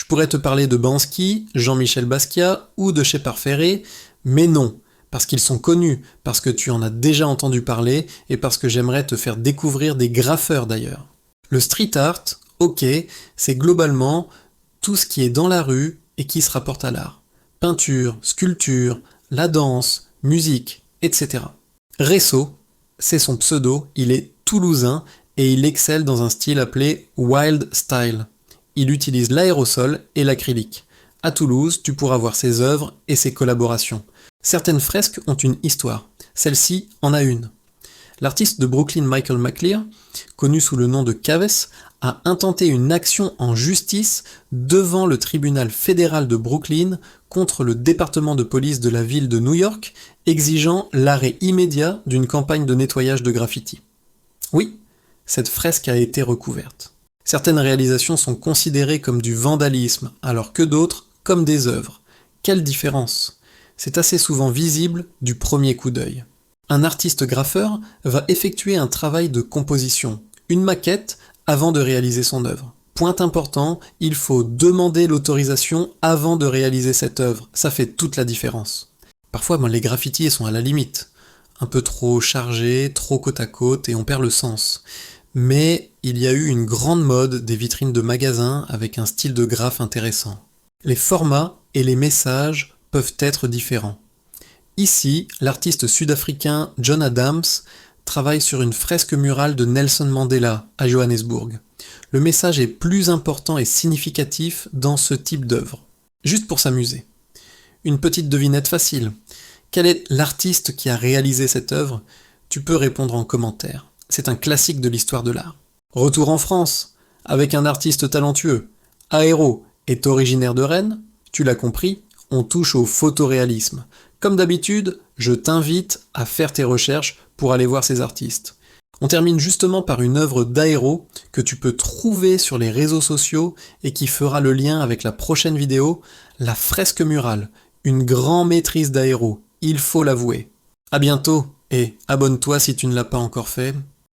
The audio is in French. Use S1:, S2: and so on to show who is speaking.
S1: pourrais te parler de Banksy, Jean-Michel Basquiat ou de Shepard Fairey, mais non, parce qu'ils sont connus, parce que tu en as déjà entendu parler et parce que j'aimerais te faire découvrir des graffeurs d'ailleurs. Le street art, ok, c'est globalement tout ce qui est dans la rue et qui se rapporte à l'art. Peinture, sculpture, la danse, musique, etc. Resso, c'est son pseudo, il est toulousain et il excelle dans un style appelé Wild Style. Il utilise l'aérosol et l'acrylique. À Toulouse, tu pourras voir ses œuvres et ses collaborations. Certaines fresques ont une histoire, celle-ci en a une. L'artiste de Brooklyn Michael McClear, connu sous le nom de Caves, a intenté une action en justice devant le tribunal fédéral de Brooklyn contre le département de police de la ville de New York, exigeant l'arrêt immédiat d'une campagne de nettoyage de graffiti. Oui, cette fresque a été recouverte. Certaines réalisations sont considérées comme du vandalisme, alors que d'autres comme des œuvres. Quelle différence! C'est assez souvent visible du premier coup d'œil. Un artiste graffeur va effectuer un travail de composition, une maquette, avant de réaliser son œuvre. Point important, il faut demander l'autorisation avant de réaliser cette œuvre, ça fait toute la différence. Parfois, les graffitis sont à la limite, un peu trop chargés, trop côte à côte, et on perd le sens. Mais il y a eu une grande mode des vitrines de magasins avec un style de graphe intéressant. Les formats et les messages peuvent être différents. Ici, l'artiste sud-africain John Adams travaille sur une fresque murale de Nelson Mandela à Johannesburg. Le message est plus important et significatif dans ce type d'œuvre. Juste pour s'amuser. Une petite devinette facile. Quel est l'artiste qui a réalisé cette œuvre? Tu peux répondre en commentaire. C'est un classique de l'histoire de l'art. Retour en France, avec un artiste talentueux. Aéro est originaire de Rennes, tu l'as compris, on touche au photoréalisme. Comme d'habitude, je t'invite à faire tes recherches pour aller voir ces artistes. On termine justement par une œuvre d'Aéro que tu peux trouver sur les réseaux sociaux et qui fera le lien avec la prochaine vidéo, la fresque murale, une grande maîtrise d'Aéro, il faut l'avouer. À bientôt et abonne-toi si tu ne l'as pas encore fait.